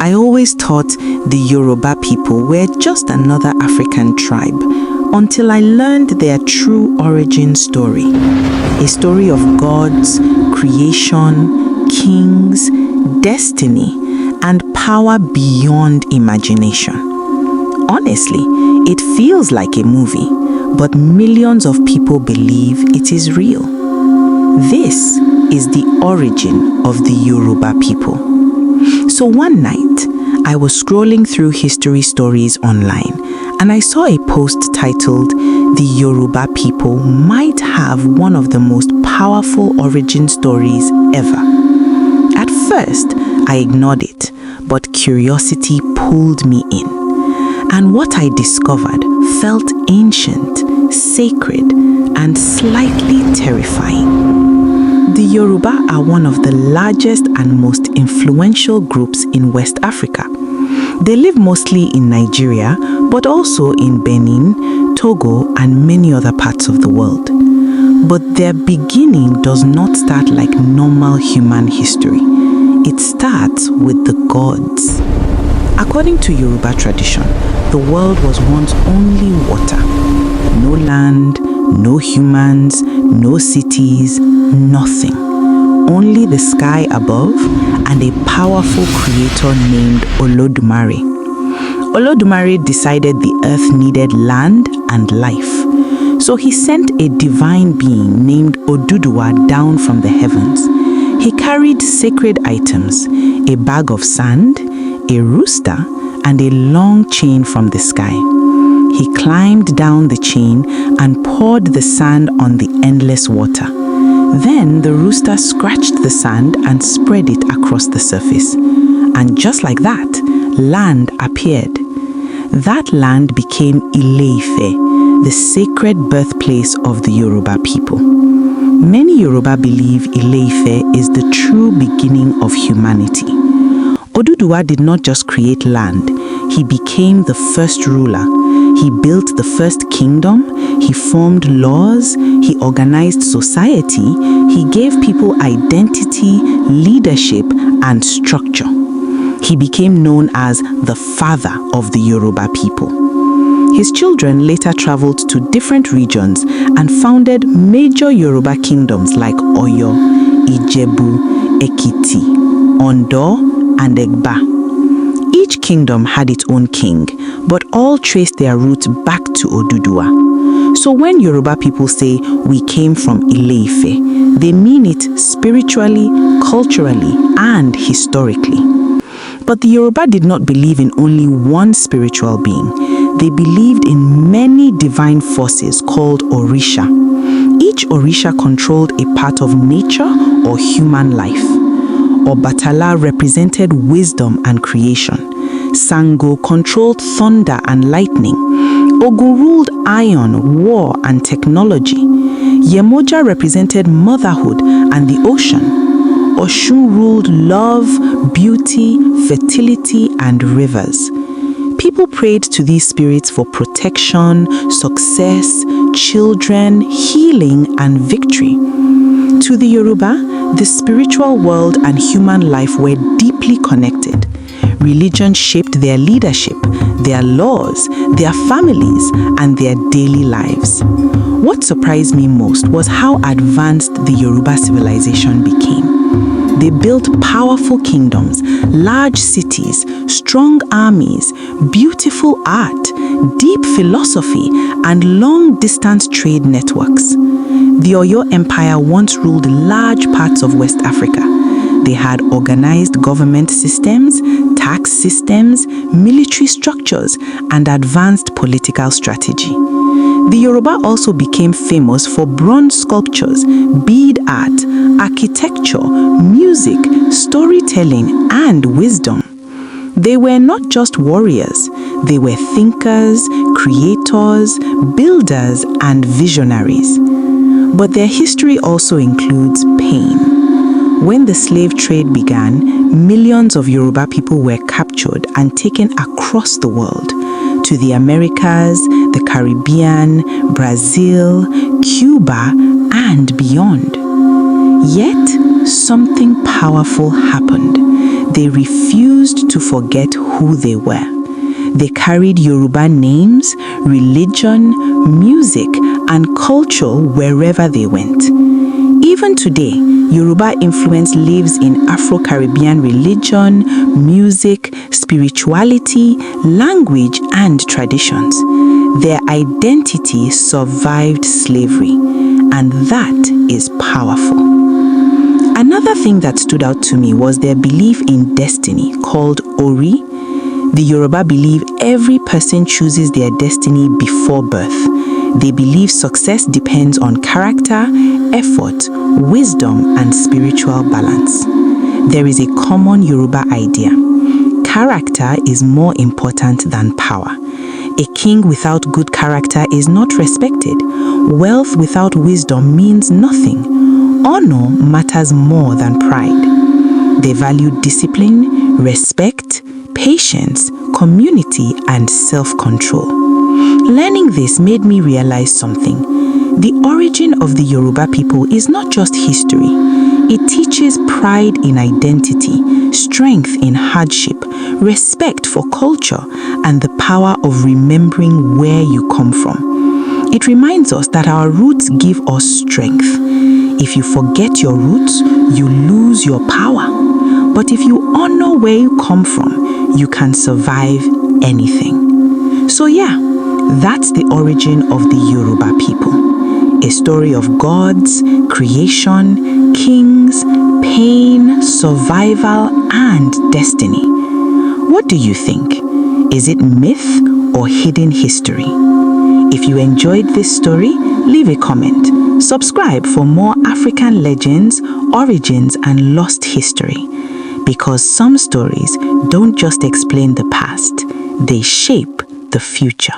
I always thought the Yoruba people were just another African tribe until I learned their true origin story. A story of gods, creation, kings, destiny, and power beyond imagination. Honestly, it feels like a movie, but millions of people believe it is real. This is the origin of the Yoruba people. So one night, I was scrolling through history stories online and I saw a post titled, "The Yoruba people might have one of the most powerful origin stories ever." At first, I ignored it, but curiosity pulled me in. And what I discovered felt ancient, sacred, and slightly terrifying. The Yoruba are one of the largest and most influential groups in West Africa. They live mostly in Nigeria, but also in Benin, Togo, and many other parts of the world. But their beginning does not start like normal human history. It starts with the gods. According to Yoruba tradition, the world was once only water. No land, no humans, no cities, nothing. Only the sky above and a powerful creator named Olodumare. Olodumare decided the earth needed land and life. So he sent a divine being named Oduduwa down from the heavens. He carried sacred items, a bag of sand, a rooster, and a long chain from the sky. He climbed down the chain and poured the sand on the endless water. Then the rooster scratched the sand and spread it across the surface. And just like that, land appeared. That land became Ile-Ife, the sacred birthplace of the Yoruba people. Many Yoruba believe Ile-Ife is the true beginning of humanity. Oduduwa did not just create land, he became the first ruler. He built the first kingdom, he formed laws, he organized society, he gave people identity, leadership, and structure. He became known as the father of the Yoruba people. His children later traveled to different regions and founded major Yoruba kingdoms like Oyo, Ijebu, Ekiti, Ondo, and Egba. Each kingdom had its own king, but all traced their roots back to Oduduwa. So when Yoruba people say we came from Ile-Ife, they mean it spiritually, culturally, and historically. But the Yoruba did not believe in only one spiritual being. They believed in many divine forces called Orisha. Each Orisha controlled a part of nature or human life. Obatala represented wisdom and creation. Sango controlled thunder and lightning. Ogun ruled iron, war, and technology. Yemoja represented motherhood and the ocean. Oshun ruled love, beauty, fertility, and rivers. People prayed to these spirits for protection, success, children, healing, and victory. To the Yoruba, the spiritual world and human life were deeply connected. Religion shaped their leadership, their laws, their families, and their daily lives. What surprised me most was how advanced the Yoruba civilization became. They built powerful kingdoms, large cities, strong armies, beautiful art, deep philosophy, and long-distance trade networks. The Oyo Empire once ruled large parts of West Africa. They had organized government systems, tax systems, military structures, and advanced political strategy. The Yoruba also became famous for bronze sculptures, bead art, architecture, music, storytelling, and wisdom. They were not just warriors, they were thinkers, creators, builders, and visionaries. But their history also includes pain. When the slave trade began, millions of Yoruba people were captured and taken across the world to the Americas, the Caribbean, Brazil, Cuba, and beyond. Yet, something powerful happened. they refused to forget who they were. They carried Yoruba names, religion, music, and culture wherever they went. Even today, Yoruba influence lives in Afro-Caribbean religion, music, spirituality, language, and traditions. Their identity survived slavery, and that is powerful. Another thing that stood out to me was their belief in destiny, called Ori. The Yoruba believe every person chooses their destiny before birth. They believe success depends on character, effort, wisdom, and spiritual balance. There is a common Yoruba idea. Character is more important than power. A king without good character is not respected. Wealth without wisdom means nothing. Honor matters more than pride. They value discipline, respect, patience, community, and self-control. Learning this made me realize something. The origin of the Yoruba people is not just history. It teaches pride in identity, strength in hardship, respect for culture, and the power of remembering where you come from. It reminds us that our roots give us strength. If you forget your roots, you lose your power. But if you honor where you come from, you can survive anything. So yeah, that's the origin of the Yoruba people. A story of gods, creation, kings, pain, survival, and destiny. What do you think? Is it myth or hidden history? If you enjoyed this story, leave a comment. Subscribe for more African legends, origins, and lost history. Because some stories don't just explain the past, they shape the future.